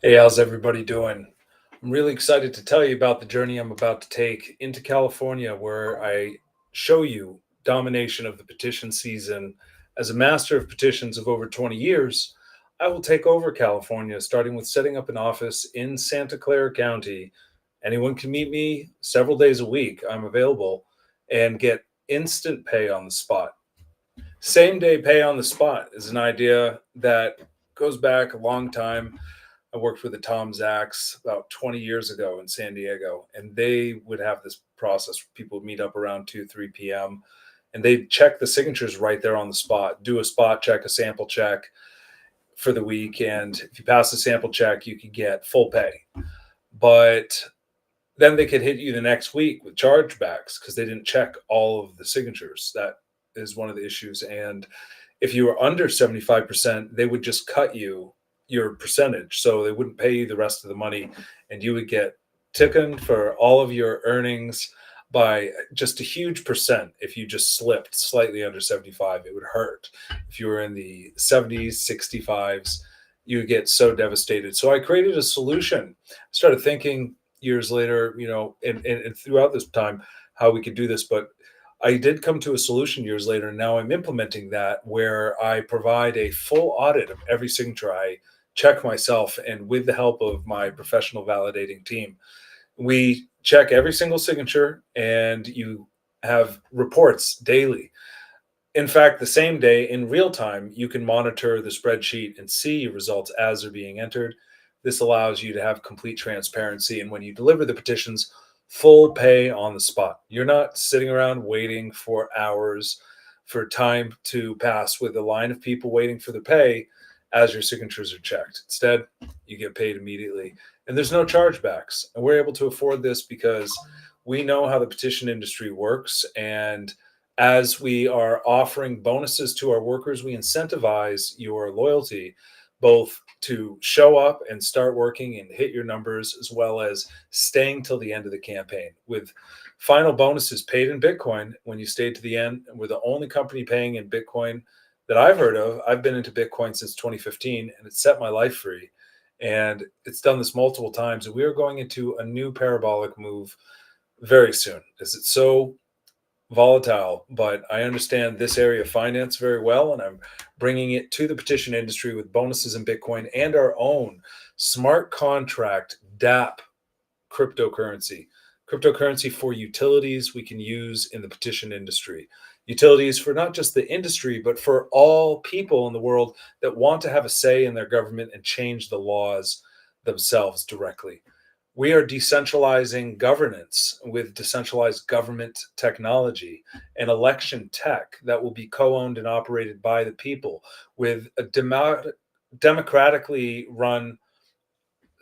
Hey, how's everybody doing? I'm really excited to tell you about the journey I'm about to take into California, where I show you domination of the petition season. As a master of petitions of over 20 years, I will take over California, starting with setting up an office in Santa Clara County. Anyone can meet me several days a week. I'm available and get instant pay on the spot. Same day pay on the spot is an idea that goes back a long time. I worked with the Tom Zacks about 20 years ago in San Diego, and they would have this process. People would meet up around 2, 3 p.m. and they'd check the signatures right there on the spot, do a spot check, a sample check for the week. And if you pass the sample check, you could get full pay. But then they could hit you the next week with chargebacks because they didn't check all of the signatures. That is one of the issues. And if you were under 75%, they would just cut you your percentage. So they wouldn't pay you the rest of the money. And you would get tickened for all of your earnings by just a huge percent. If you just slipped slightly under 75, it would hurt. If you were in the 70s, 65s, you would get so devastated. So I created a solution. I started thinking years later, and throughout this time, how we could do this. But I did come to a solution years later, and now I'm implementing that where I provide a full audit of every signature. I check myself, and with the help of my professional validating team, we check every single signature, and you have reports daily. In fact, the same day in real time, you can monitor the spreadsheet and see results as they're being entered. This allows you to have complete transparency. And when you deliver the petitions, full pay on the spot. You're not sitting around waiting for hours for time to pass with a line of people waiting for the pay as your signatures are checked. Instead, you get paid immediately. And there's no chargebacks. And we're able to afford this because we know how the petition industry works. And as we are offering bonuses to our workers, we incentivize your loyalty both to show up and start working and hit your numbers, as well as staying till the end of the campaign with final bonuses paid in Bitcoin when you stay to the end. And we're the only company paying in Bitcoin that I've heard of. I've been into Bitcoin since 2015, and it's set my life free. And it's done this multiple times. And we are going into a new parabolic move very soon. Is it so volatile, but I understand this area of finance very well, and I'm bringing it to the petition industry with bonuses in Bitcoin and our own smart contract DApp cryptocurrency. Cryptocurrency for utilities we can use in the petition industry. Utilities for not just the industry, but for all people in the world that want to have a say in their government and change the laws themselves directly. We are decentralizing governance with decentralized government technology and election tech that will be co-owned and operated by the people with a democratically run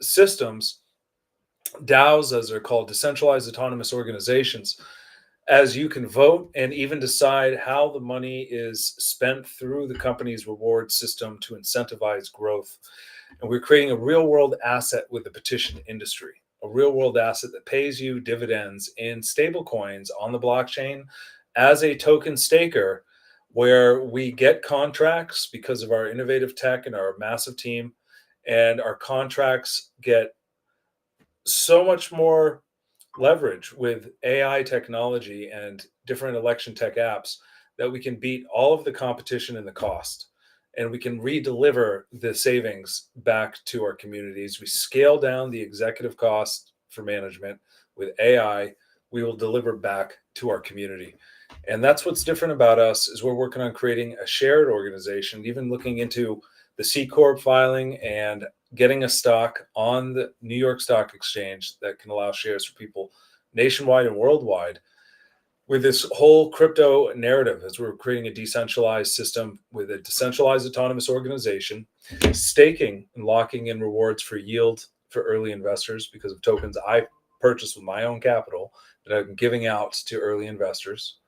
systems, DAOs, as they're called, decentralized autonomous organizations, as you can vote and even decide how the money is spent through the company's reward system to incentivize growth. And we're creating a real world asset with the petition industry, a real world asset that pays you dividends in stable coins on the blockchain as a token staker, where we get contracts because of our innovative tech and our massive team. And our contracts get so much more leverage with AI technology and different election tech apps that we can beat all of the competition and the cost. And we can re-deliver the savings back to our communities. We scale down the executive cost for management with AI. We will deliver back to our community. And that's what's different about us is we're working on creating a shared organization, even looking into the C Corp filing and getting a stock on the New York Stock Exchange that can allow shares for people nationwide and worldwide. With this whole crypto narrative, as we're creating a decentralized system with a decentralized autonomous organization, staking and locking in rewards for yield for early investors because of tokens I purchased with my own capital that I'm giving out to early investors,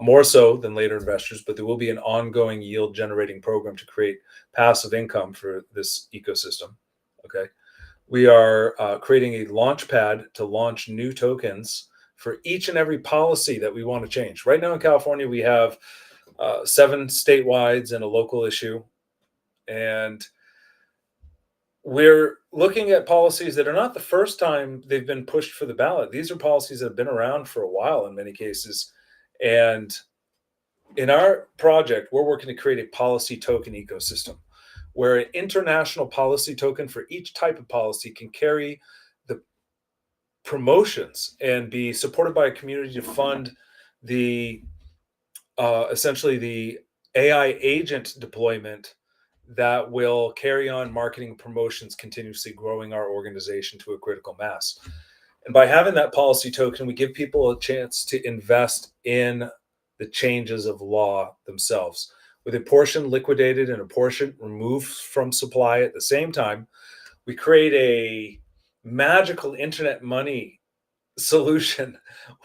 more so than later investors, but there will be an ongoing yield generating program to create passive income for this ecosystem. Okay. We are creating a launch pad to launch new tokens for each and every policy that we want to change. Right now in California, we have 7 statewide and a local issue. And we're looking at policies that are not the first time they've been pushed for the ballot. These are policies that have been around for a while in many cases. And in our project, we're working to create a policy token ecosystem where an international policy token for each type of policy can carry the promotions and be supported by a community to fund the essentially the AI agent deployment that will carry on marketing promotions, continuously growing our organization to a critical mass. And by having that policy token, we give people a chance to invest in the changes of law themselves. With a portion liquidated and a portion removed from supply at the same time, we create a magical internet money solution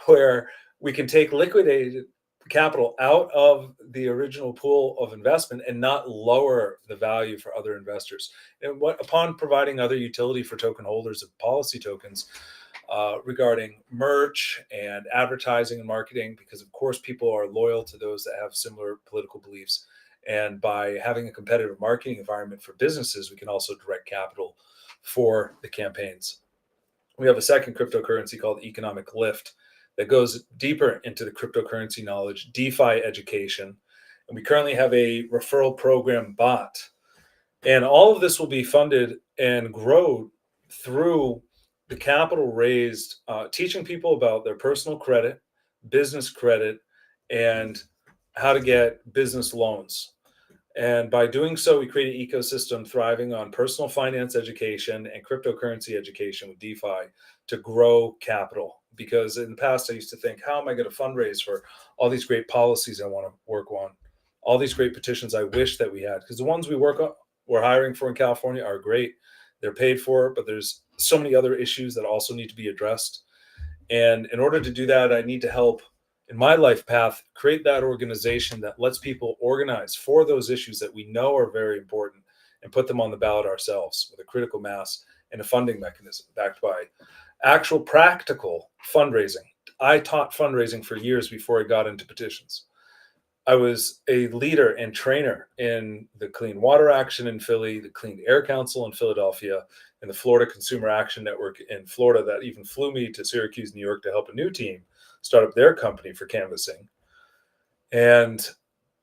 where we can take liquidated capital out of the original pool of investment and not lower the value for other investors. And upon providing other utility for token holders of policy tokens, regarding merch and advertising and marketing, because of course people are loyal to those that have similar political beliefs. And by having a competitive marketing environment for businesses, we can also direct capital for the campaigns. We have a second cryptocurrency called Economic Lift that goes deeper into the cryptocurrency knowledge, DeFi education. And we currently have a referral program bot. And all of this will be funded and grow through the capital raised, teaching people about their personal credit, business credit, and how to get business loans. And by doing so, we create an ecosystem thriving on personal finance education and cryptocurrency education with DeFi to grow capital. Because in the past, I used to think, how am I going to fundraise for all these great policies I want to work on, all these great petitions I wish that we had? Because the ones we're hiring for in California are great. They're paid for, but there's so many other issues that also need to be addressed. And in order to do that, I need to help in my life path create that organization that lets people organize for those issues that we know are very important and put them on the ballot ourselves with a critical mass and a funding mechanism backed by actual practical fundraising. I taught fundraising for years before I got into petitions. I was a leader and trainer in the Clean Water Action in Philly, the Clean Air Council in Philadelphia, and the Florida Consumer Action Network in Florida that even flew me to Syracuse, New York to help a new team start up their company for canvassing. And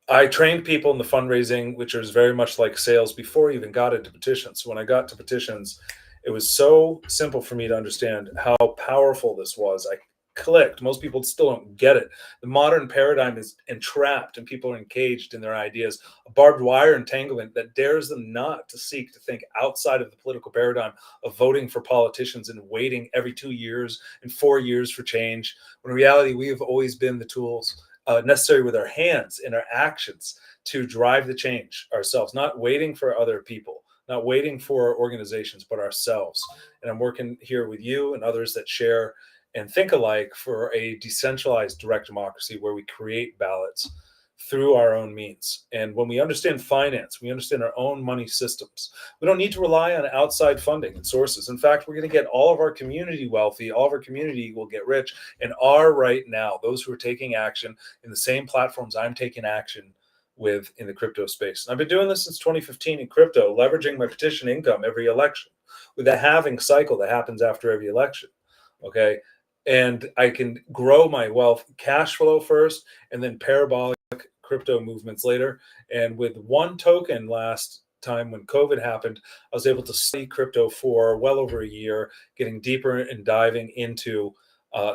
I trained people in the fundraising, which was very much like sales before I even got into petitions. When I got to petitions, it was so simple for me to understand how powerful this was. I clicked. Most people still don't get it. The modern paradigm is entrapped and people are engaged in their ideas. A barbed wire entanglement that dares them not to seek to think outside of the political paradigm of voting for politicians and waiting every 2 years and 4 years for change. When in reality, we have always been the tools necessary with our hands and our actions to drive the change ourselves, not waiting for other people, not waiting for organizations, but ourselves. And I'm working here with you and others that share and think alike for a decentralized direct democracy where we create ballots through our own means. And when we understand finance, we understand our own money systems. We don't need to rely on outside funding and sources. In fact, we're going to get all of our community wealthy, all of our community will get rich and are right now, those who are taking action in the same platforms I'm taking action with in the crypto space. And I've been doing this since 2015 in crypto, leveraging my petition income every election with a halving cycle that happens after every election. Okay. And I can grow my wealth cash flow first and then parabolic crypto movements later. And with one token last time when COVID happened, I was able to study crypto for well over a year, getting deeper and diving into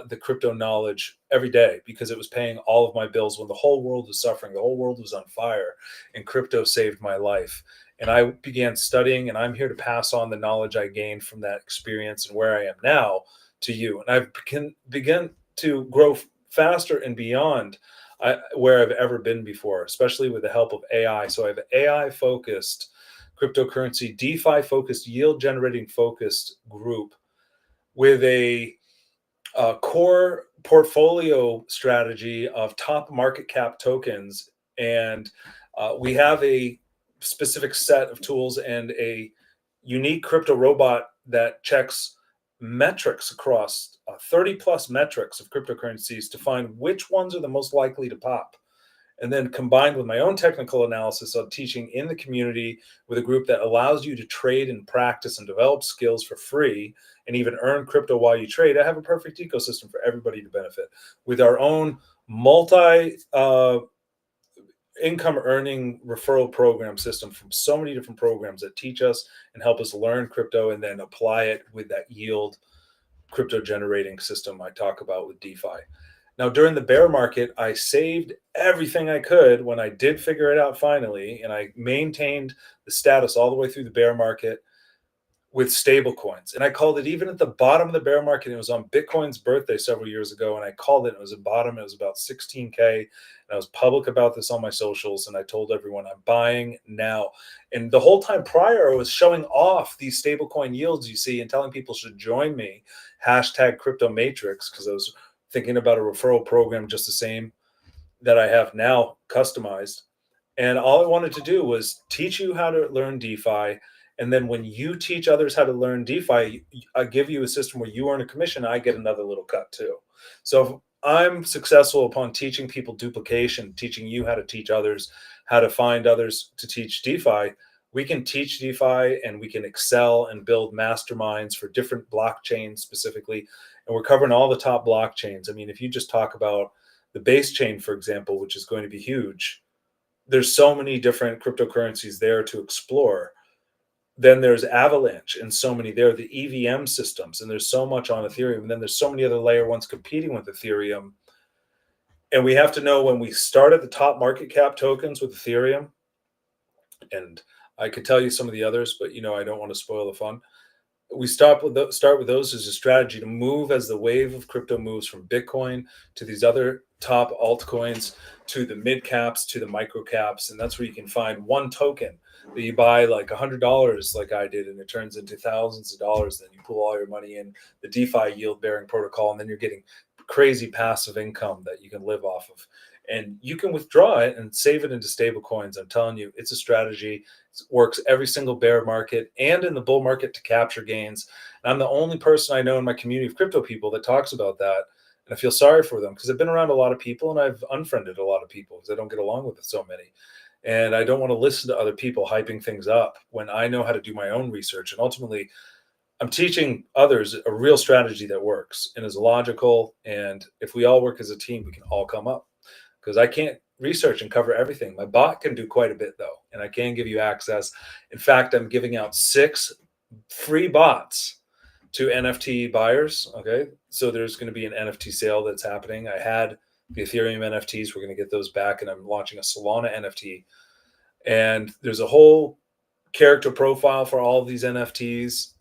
the crypto knowledge every day because it was paying all of my bills when the whole world was suffering. The whole world was on fire, and crypto saved my life. And I began studying, and I'm here to pass on the knowledge I gained from that experience and where I am now to you. And I've begun to grow faster and beyond where I've ever been before, especially with the help of AI. So I have AI focused cryptocurrency, DeFi focused, yield generating focused group with a core portfolio strategy of top market cap tokens. And we have a specific set of tools and a unique crypto robot that checks metrics across 30 plus metrics of cryptocurrencies to find which ones are the most likely to pop. And then combined with my own technical analysis of teaching in the community with a group that allows you to trade and practice and develop skills for free and even earn crypto while you trade, I have a perfect ecosystem for everybody to benefit with our own multi income earning referral program system from so many different programs that teach us and help us learn crypto and then apply it with that yield crypto generating system I talk about with DeFi. Now, during the bear market, I saved everything I could when I did figure it out finally, and I maintained the status all the way through the bear market with stable coins. And I called it even at the bottom of the bear market. It was on Bitcoin's birthday several years ago. And I called it, it was at bottom. It was about 16K. And I was public about this on my socials. And I told everyone I'm buying now. And the whole time prior, I was showing off these stable coin yields you see and telling people should join me. Hashtag crypto matrix, because I was thinking about a referral program just the same that I have now customized. And all I wanted to do was teach you how to learn DeFi. And then when you teach others how to learn DeFi, I give you a system where you earn a commission. I get another little cut too. So if I'm successful upon teaching people duplication, teaching you how to teach others, how to find others to teach DeFi. We can teach DeFi and we can excel and build masterminds for different blockchains specifically. And we're covering all the top blockchains. I mean, if you just talk about the base chain, for example, which is going to be huge, there's so many different cryptocurrencies there to explore. Then there's Avalanche and so many there, the EVM systems, and there's so much on Ethereum. And then there's so many other layer ones competing with Ethereum. And we have to know when we start at the top market cap tokens with Ethereum, and I could tell you some of the others, but I don't want to spoil the fun. We start with those as a strategy to move as the wave of crypto moves from Bitcoin to these other top altcoins to the mid caps to the micro caps, and that's where you can find one token that you buy like $100 like I did, and it turns into thousands of dollars. Then you pull all your money in the DeFi yield bearing protocol, and then you're getting crazy passive income that you can live off of. And you can withdraw it and save it into stable coins. I'm telling you, it's a strategy. It works every single bear market and in the bull market to capture gains. And I'm the only person I know in my community of crypto people that talks about that. And I feel sorry for them because I've been around a lot of people and I've unfriended a lot of people because I don't get along with so many. And I don't want to listen to other people hyping things up when I know how to do my own research. And ultimately, I'm teaching others a real strategy that works and is logical. And if we all work as a team, we can all come up. Because I can't research and cover everything. My bot can do quite a bit though, and I can give you access. In fact, I'm giving out 6 free bots to NFT buyers. Okay, so there's going to be an NFT sale that's happening. I had the Ethereum NFTs. We're going to get those back, and I'm launching a Solana NFT. And there's a whole character profile for all of these NFTs.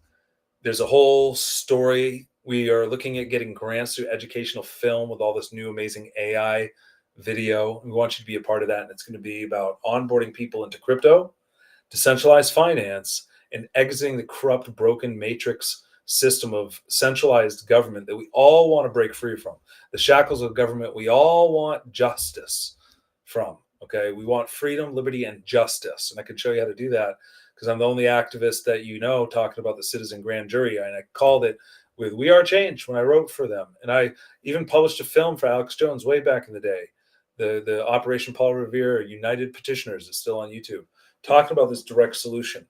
There's a whole story. We are looking at getting grants through educational film with all this new amazing AI video. We want you to be a part of that. And it's going to be about onboarding people into crypto, decentralized finance, and exiting the corrupt, broken matrix system of centralized government that we all want to break free from. The shackles of government, we all want justice from. Okay. We want freedom, liberty, and justice. And I can show you how to do that because I'm the only activist that talking about the citizen grand jury. And I called it with We Are Change when I wrote for them. And I even published a film for Alex Jones way back in the day. The Operation Paul Revere United Petitioners is still on YouTube, talking about this direct solution.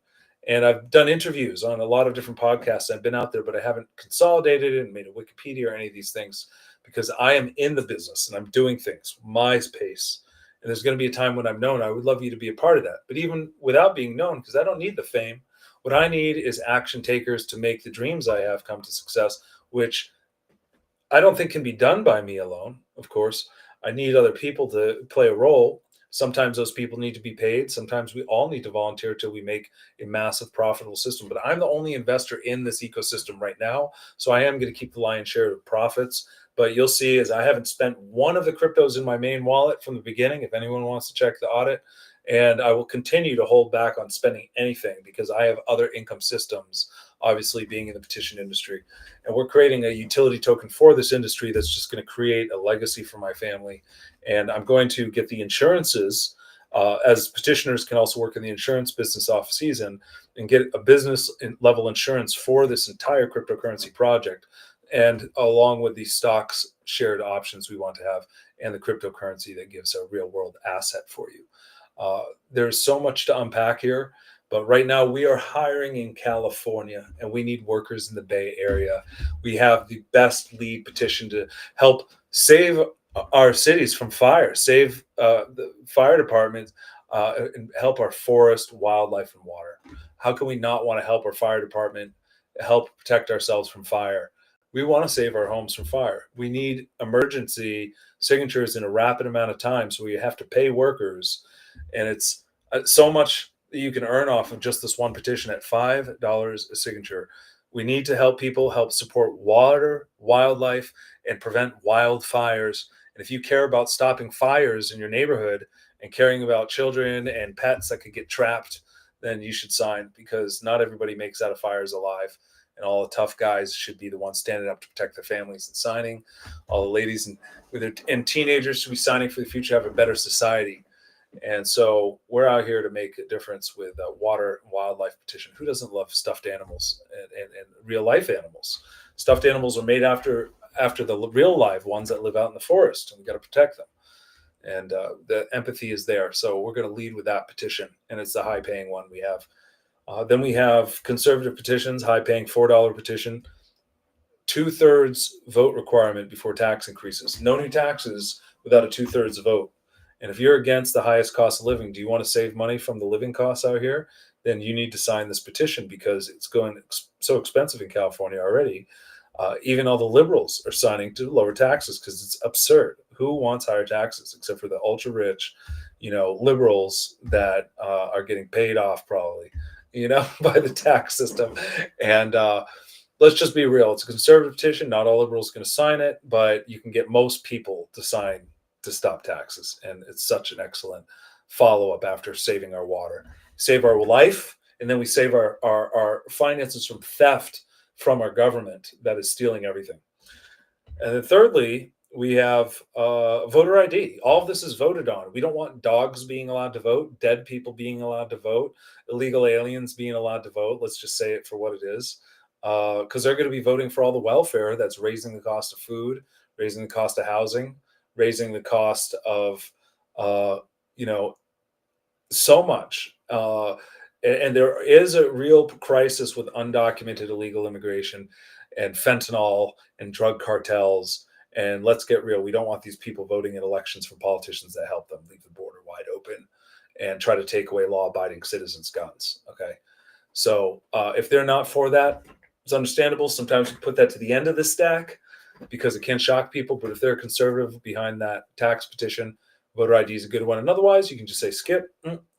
And I've done interviews on a lot of different podcasts. I've been out there, but I haven't consolidated it and made a Wikipedia or any of these things because I am in the business and I'm doing things my pace. And there's going to be a time when I'm known. I would love you to be a part of that. But even without being known, because I don't need the fame, what I need is action takers to make the dreams I have come to success, which I don't think can be done by me alone, of course. I need other people to play a role. Sometimes those people need to be paid. Sometimes we all need to volunteer till we make a massive profitable system. But I'm the only investor in this ecosystem right now. So I am going to keep the lion's share of profits. But you'll see as I haven't spent one of the cryptos in my main wallet from the beginning, if anyone wants to check the audit. And I will continue to hold back on spending anything because I have other income systems, obviously being in the petition industry. And we're creating a utility token for this industry that's just going to create a legacy for my family. And I'm going to get the insurances, as petitioners can also work in the insurance business off season and get a business level insurance for this entire cryptocurrency project. and along with the stocks shared options we want to have, and the cryptocurrency that gives a real world asset for you. There's so much to unpack here, but right now we are hiring in California and we need workers in the Bay Area. We have the best lead petition to help save our cities from fire, save the fire departments, and help our forest, wildlife, and water. How can we not want to help our fire department help protect ourselves from fire? We want to save our homes from fire. We need emergency signatures in a rapid amount of time, so we have to pay workers, and it's so much that you can earn off of just this one petition at $5 a signature. We need to help people, help support water, wildlife, and prevent wildfires. And if you care about stopping fires in your neighborhood and caring about children and pets that could get trapped, then you should sign, because not everybody makes out of fires alive. And all the tough guys should be the ones standing up to protect their families and signing. All the ladies and teenagers should be signing for the future, have a better society. And so we're out here to make a difference with water and wildlife petition. Who doesn't love stuffed animals and real life animals? Stuffed animals are made after the real live ones that live out in the forest, and we got to protect them. And the empathy is there. So we're going to lead with that petition, and it's the high paying one we have. Then we have conservative petitions, high paying $4 petition, 2/3 vote requirement before tax increases. No new taxes without a 2/3 vote. And if you're against the highest cost of living, do you want to save money from the living costs out here? Then you need to sign this petition, because it's going so expensive in California already. Even all the liberals are signing to lower taxes because it's absurd. Who wants higher taxes except for the ultra rich, liberals that are getting paid off probably, by the tax system. And let's just be real. It's a conservative petition. Not all liberals are going to sign it, but you can get most people to sign to stop taxes. And it's such an excellent follow-up after saving our water, save our life, and then we save our finances from theft from our government that is stealing everything. And then thirdly, we have voter ID. All of this is voted on. We don't want dogs being allowed to vote, dead people being allowed to vote, illegal aliens being allowed to vote. Let's just say it for what it is, because they're going to be voting for all the welfare that's raising the cost of food, raising the cost of housing, raising the cost of, so much. And there is a real crisis with undocumented illegal immigration and fentanyl and drug cartels. And let's get real. We don't want these people voting in elections for politicians that help them leave the border wide open and try to take away law-abiding citizens' guns. Okay. So if they're not for that, it's understandable. Sometimes you put that to the end of the stack because it can shock people. But if they're conservative behind that tax petition, voter ID is a good one. And otherwise, you can just say skip.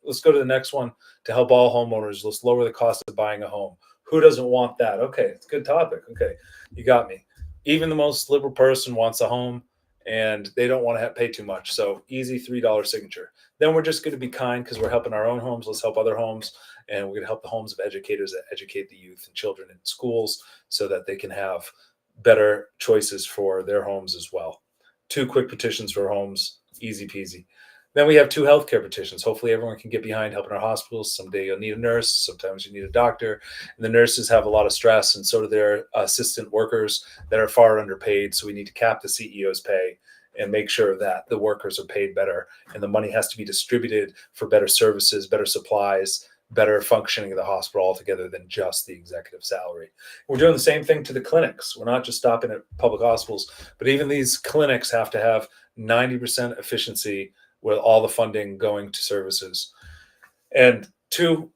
Let's go to the next one to help all homeowners. Let's lower the cost of buying a home. Who doesn't want that? Okay, it's a good topic. Okay, you got me. Even the most liberal person wants a home, and they don't want to pay too much. So easy $3 signature. Then we're just going to be kind because we're helping our own homes. Let's help other homes, and we're going to help the homes of educators that educate the youth and children in schools so that they can have better choices for their homes as well. 2 quick petitions for homes, easy peasy. Then we have 2 healthcare petitions. Hopefully everyone can get behind helping our hospitals. Someday you'll need a nurse. Sometimes you need a doctor. And the nurses have a lot of stress, and so do their assistant workers that are far underpaid. So we need to cap the CEO's pay and make sure that the workers are paid better. And the money has to be distributed for better services, better supplies, better functioning of the hospital altogether than just the executive salary. We're doing the same thing to the clinics. We're not just stopping at public hospitals, but even these clinics have to have 90% efficiency with all the funding going to services. And 2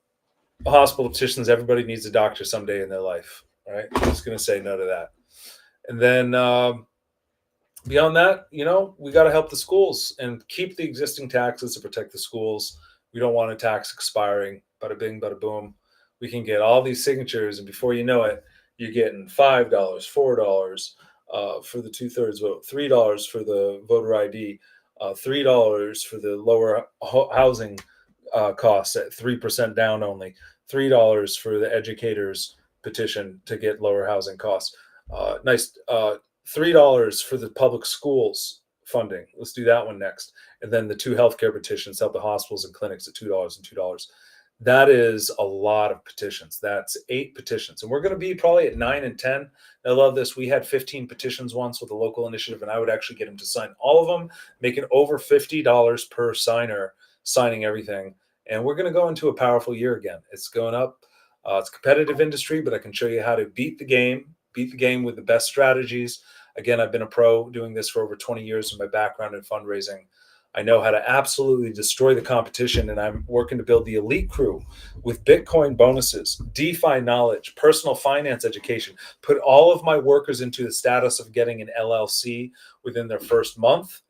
hospital petitions. Everybody needs a doctor someday in their life, right? I'm just going to say no to that. And then beyond that, we got to help the schools and keep the existing taxes to protect the schools. We don't want a tax expiring. Bada bing, bada boom. We can get all these signatures, and before you know it, you're getting $5, $4 for the 2/3 vote, $3 for the voter ID, $3 for the lower housing costs at 3% down only, $3 for the educators petition to get lower housing costs. Nice. $3 for the public schools funding. Let's do that one next. And then the 2 healthcare petitions help the hospitals and clinics at $2 and $2. That is a lot of petitions. That's 8 petitions. And we're going to be probably at 9 and 10. I love this. We had 15 petitions once with a local initiative, and I would actually get them to sign all of them, making over $50 per signer, signing everything. And we're going to go into a powerful year again. It's going up. It's a competitive industry, but I can show you how to beat the game with the best strategies. Again, I've been a pro doing this for over 20 years in my background in fundraising. I know how to absolutely destroy the competition, and I'm working to build the elite crew with Bitcoin bonuses, DeFi knowledge, personal finance education, put all of my workers into the status of getting an LLC within their first month,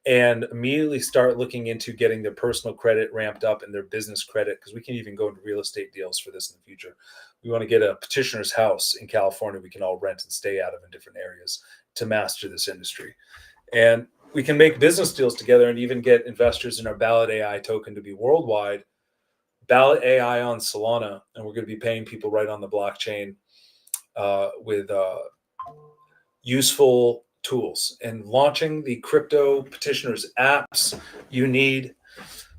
and immediately start looking into getting their personal credit ramped up and their business credit, because we can even go into real estate deals for this in the future. We want to get a petitioner's house in California we can all rent and stay out of in different areas to master this industry. And we can make business deals together and even get investors in our Ballot AI token to be worldwide. Ballot AI on Solana, and we're going to be paying people right on the blockchain with useful tools, and launching the crypto petitioners apps you need,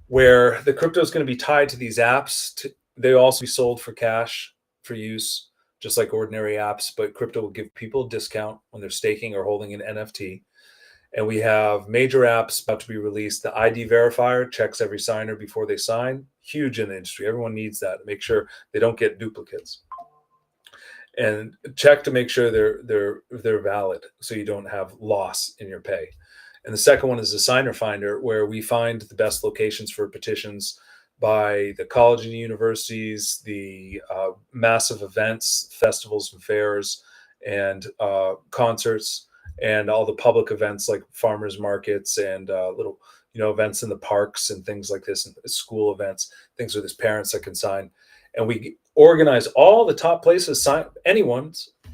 where the crypto is going to be tied to these apps. They also be sold for cash for use, just like ordinary apps, but crypto will give people a discount when they're staking or holding an NFT. And we have major apps about to be released. The ID verifier checks every signer before they sign. Huge in the industry. Everyone needs that. Make sure they don't get duplicates. And check to make sure they're valid, so you don't have loss in your pay. And the second one is the signer finder, where we find the best locations for petitions by the college and universities, the massive events, festivals and fairs, and concerts, and all the public events like farmers markets and little events in the parks and things like this, and school events, things where there's parents that can sign. And we organize all the top places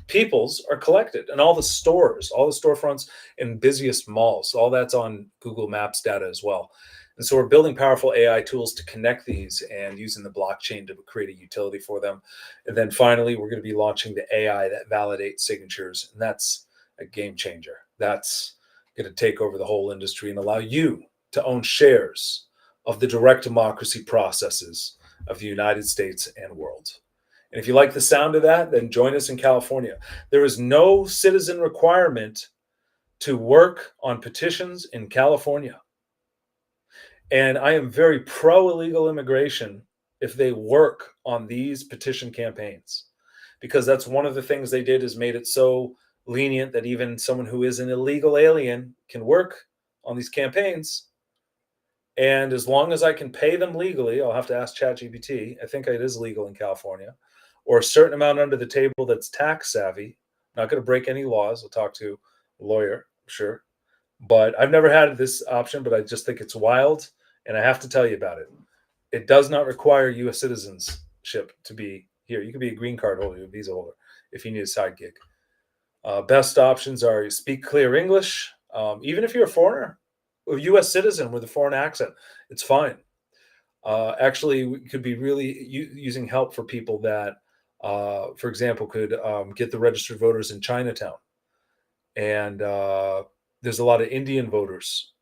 people's are collected, and all the stores, all the storefronts and busiest malls. All that's on Google Maps data as well. And so we're building powerful AI tools to connect these and using the blockchain to create a utility for them. And then finally, we're going to be launching the AI that validates signatures. And that's a game changer. That's going to take over the whole industry and allow you to own shares of the direct democracy processes of the United States and world. And if you like the sound of that, then join us in California. There is no citizen requirement to work on petitions in California. And I am very pro illegal immigration if they work on these petition campaigns, because that's one of the things they did, is made it so lenient that even someone who is an illegal alien can work on these campaigns. And as long as I can pay them legally, I'll have to ask ChatGPT. I think it is legal in California, or a certain amount under the table that's tax savvy. Not going to break any laws. I'll talk to a lawyer, I'm sure. But I've never had this option, but I just think it's wild, and I have to tell you about it. It does not require U.S. citizenship to be here. You can be a green card holder, a visa holder, if you need a side gig. Best options are you speak clear English, even if you're a foreigner, a U.S. citizen with a foreign accent, it's fine. Actually, we could be really using help for people that, for example, could get the registered voters in Chinatown. And there's a lot of Indian voters,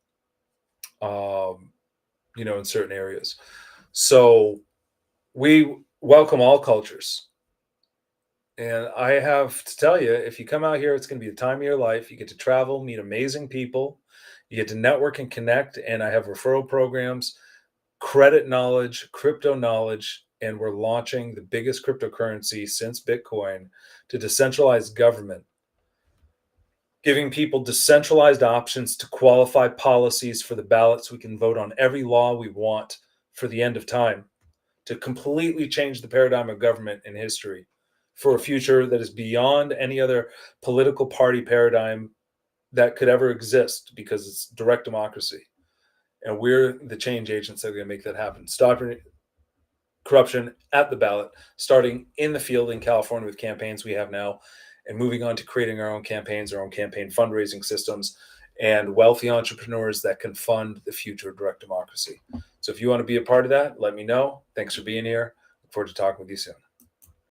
in certain areas. So we welcome all cultures. And I have to tell you, if you come out here, it's going to be the time of your life. You get to travel, meet amazing people. You get to network and connect. And I have referral programs, credit knowledge, crypto knowledge, and we're launching the biggest cryptocurrency since Bitcoin to decentralized government, giving people decentralized options to qualify policies for the ballot, so we can vote on every law we want for the end of time, to completely change the paradigm of government in history for a future that is beyond any other political party paradigm that could ever exist, because it's direct democracy. And we're the change agents that are going to make that happen. Stopping corruption at the ballot, starting in the field in California with campaigns we have now, and moving on to creating our own campaigns, our own campaign fundraising systems, and wealthy entrepreneurs that can fund the future of direct democracy. So if you want to be a part of that, let me know. Thanks for being here. Look forward to talking with you soon.